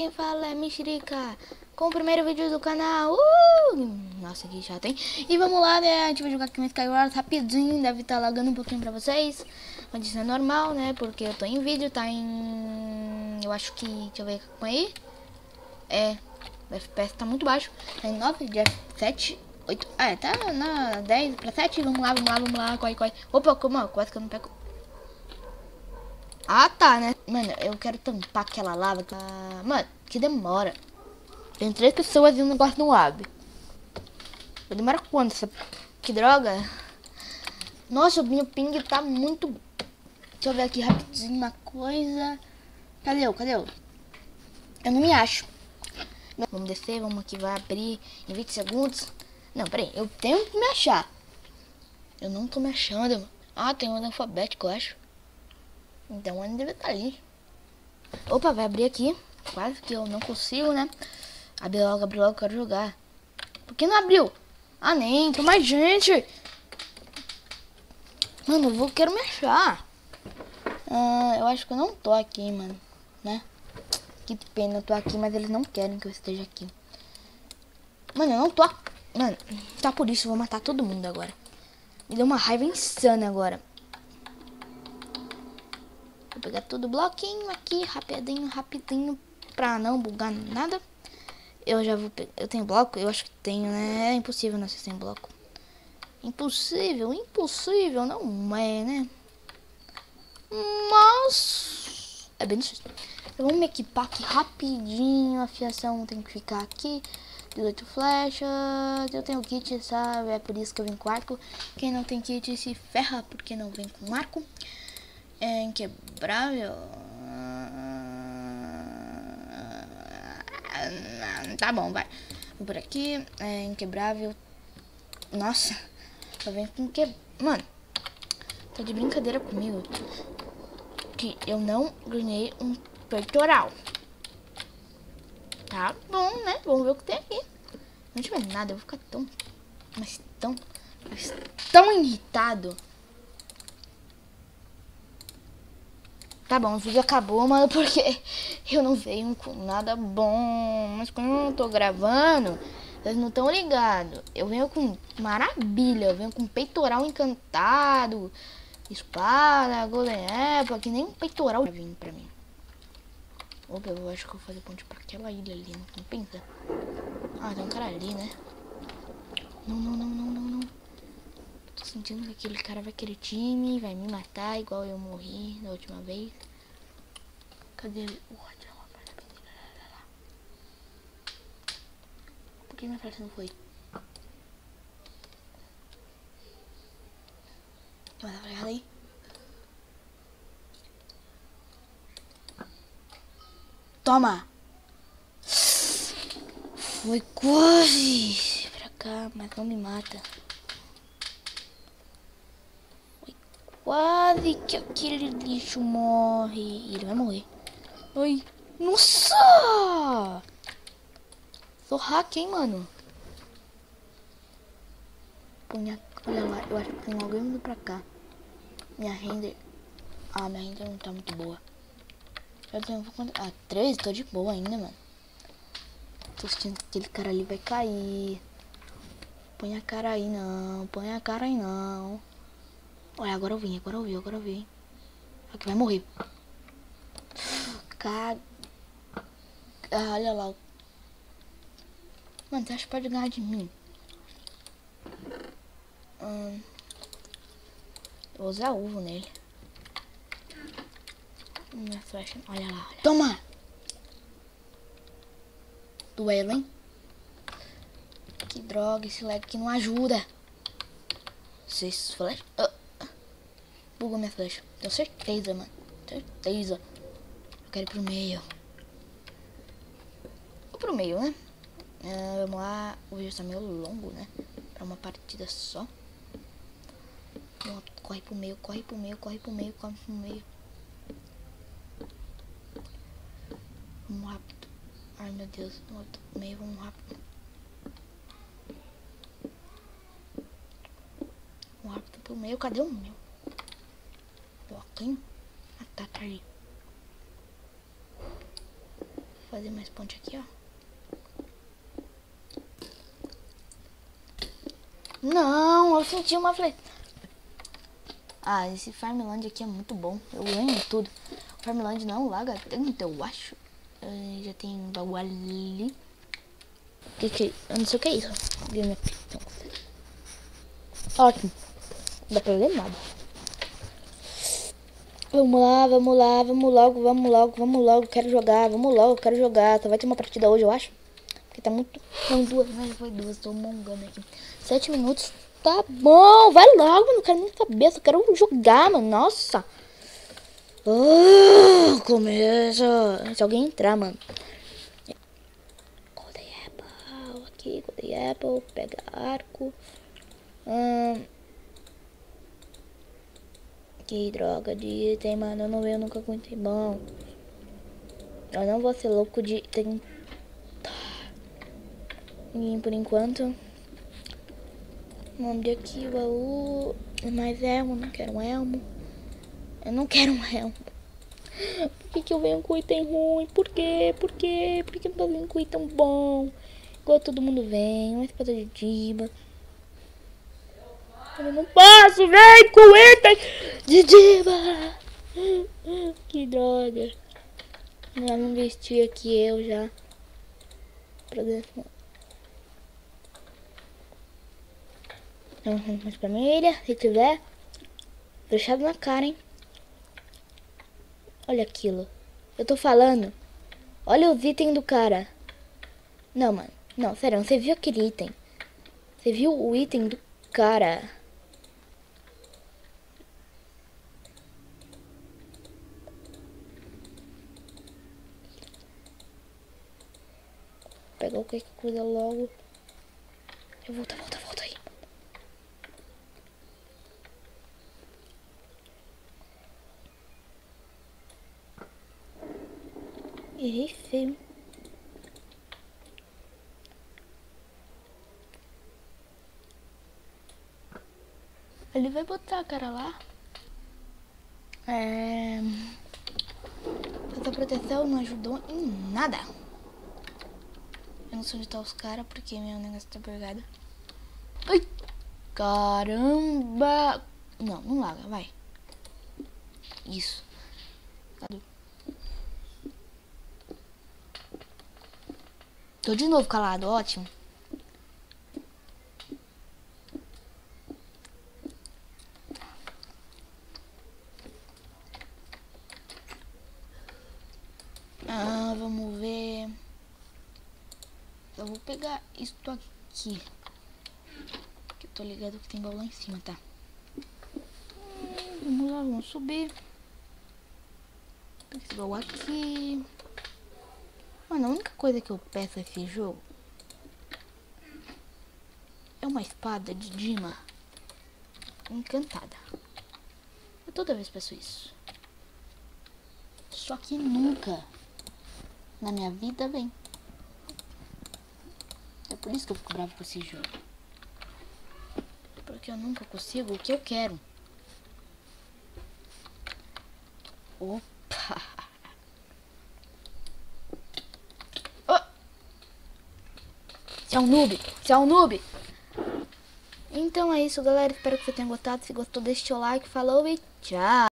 quem fala é Mexerica, com o primeiro vídeo do canal. Nossa, que chato, hein? E vamos lá, né? A gente vai jogar aqui no Skywars rapidinho. Deve estar lagando um pouquinho pra vocês, mas isso é normal, né? Porque eu tô em vídeo, tá em... Eu acho que... Deixa eu ver aí. É, o FPS tá muito baixo. Tá em 9, de F7, 8... Ah, é, tá na 10 pra 7. Vamos lá, corre, corre. Opa, como, quase que eu não pego... Ah, tá, né? Mano, eu quero tampar aquela lava. Mano, que demora. Tem 3 pessoas e o negócio não abre. Demora quanto? Que droga. Nossa, o meu ping tá muito... Deixa eu ver aqui rapidinho uma coisa. Cadê eu? Eu não me acho. Vamos descer, vamos aqui, vai abrir em 20 segundos. Não, peraí, eu tenho que me achar. Eu não tô me achando. Ah, tem um analfabético, eu acho. Então ele deve estar ali. Opa, vai abrir aqui. Quase que eu não consigo, né? Abre logo, quero jogar. Por que não abriu? Ah, nem, entrou mais gente. Mano, quero me achar. Eu acho que eu não tô aqui, mano. Né? Que pena, eu tô aqui, mas eles não querem que eu esteja aqui. Mano, eu não tô... Mano, tá por isso, eu vou matar todo mundo agora. Me deu uma raiva insana agora. Vou pegar todo o bloquinho aqui, rapidinho, pra não bugar nada. Eu já vou pegar... Eu tenho bloco? Eu acho que tenho, né? É impossível não ser sem bloco. Impossível, não é, né? Mas... é bem difícil. Então vamos me equipar aqui rapidinho. A fiação tem que ficar aqui. 18 flechas. Eu tenho kit, sabe? É por isso que eu vim com arco. Quem não tem kit se ferra porque não vem com arco. É inquebrável. Tá bom, vai. Vou por aqui. É inquebrável. Nossa. Só vem com que... Mano. Tá de brincadeira comigo. Que eu não ganhei um peitoral. Tá bom, né? Vamos ver o que tem aqui. Não tiver nada, eu vou ficar tão irritado. Tá bom, o vídeo acabou, mano, porque eu não venho com nada bom. Mas quando eu não tô gravando, vocês não estão ligados. Eu venho com maravilha, eu venho com peitoral encantado, espada, golden apple, que nem um peitoral vindo pra mim. Opa, eu acho que eu vou fazer ponte pra aquela ilha ali, não compensa? Ah, tem um cara ali, né? Não. Tô sentindo que aquele cara vai querer time, vai me matar igual eu morri da última vez. Cadê ele? Por que minha flecha não foi? Vai dar pra aí? Toma! Foi quase pra cá, mas não me mata. Foi quase que aquele lixo morre. E ele vai morrer. Oi. Nossa! Sou hack, hein, mano? Olha lá, eu acho que tem alguém vindo pra cá. Minha render... Ah, minha render não tá muito boa. Eu tenho... 3? Tô de boa ainda, mano. Tô sentindo que aquele cara ali vai cair. Põe a cara aí não. Olha, agora eu vi. Aqui vai morrer. Olha lá. Mano, você acha que pode ganhar de mim? Eu vou usar uvo nele. Minha flecha. Olha lá. Toma! Duelo, hein? Que droga, esse lag aqui não ajuda. 6 flechas. Bugou minha flecha. Tenho certeza, mano. Certeza. Eu quero ir pro meio. Vou pro meio, né? Vamos lá. O vídeo tá meio longo, né? Pra uma partida só. Corre pro meio. Vamos rápido. Ai, meu Deus. Vamos pro meio, vamos rápido. Vamos rápido pro meio. Cadê o meu? Bloquinho? Ah, tá ali. fazer mais ponte aqui, ó. Não, eu senti uma flecha. Ah, esse Farmland aqui é muito bom. Eu ganho tudo. O Farmland não laga tanto, eu acho. Já tem um baú ali. Eu não sei o que é isso. Ótimo. Não dá pra ler nada. Vamos lá, vamos lá, vamos logo, vamos logo, vamos logo. Quero jogar, vamos logo, quero jogar. Só vai ter uma partida hoje, eu acho. Porque tá muito... Não, duas, mas foi duas. Tô mongando aqui. 7 minutos. Tá bom, vai logo, não quero nem saber. Só quero jogar, mano. Nossa. Começa. Se alguém entrar, mano. Golden Apple. Aqui, Golden Apple. Pega arco. Que droga de item, mano. Eu nunca aguentei bom. Eu não vou ser louco de tentar. E por enquanto. Vamos aqui o baú. Mais elmo. Não quero um elmo. Eu não quero um elmo. Por que eu venho com item ruim? Por quê? Por quê? Por que eu não tô vindo com item bom? Igual todo mundo vem. Uma espada de diba. Eu não posso, vem com item de diba. Que droga. Vamos vestir aqui eu já. Mas família, se tiver, fechado na cara, hein? Olha aquilo. Eu tô falando. Olha os itens do cara. Não, mano. Não, sério, você viu aquele item? Você viu o item do cara? Vou pegar qualquer coisa logo. Volta aí. Errei feio. Ele vai botar a cara lá. Essa proteção não ajudou em nada. Eu não sei onde tá os caras porque meu negócio tá pegado. Ai! Caramba! Não, não larga, vai. Isso. Tô de novo calado, ótimo. Vamos ver. Eu vou pegar isto aqui. Que eu tô ligado que tem baú lá em cima, tá? Vamos lá, vamos subir. Esse baú aqui. Mano, a única coisa que eu peço nesse jogo é uma espada de Dima encantada. Eu toda vez peço isso. Só que nunca na minha vida vem. É por isso que eu fico bravo com esse jogo. Porque eu nunca consigo o que eu quero. Opa! Você é um noob! Você é um noob! Então é isso, galera. Espero que você tenha gostado. Se gostou, deixa o like. Falou e tchau!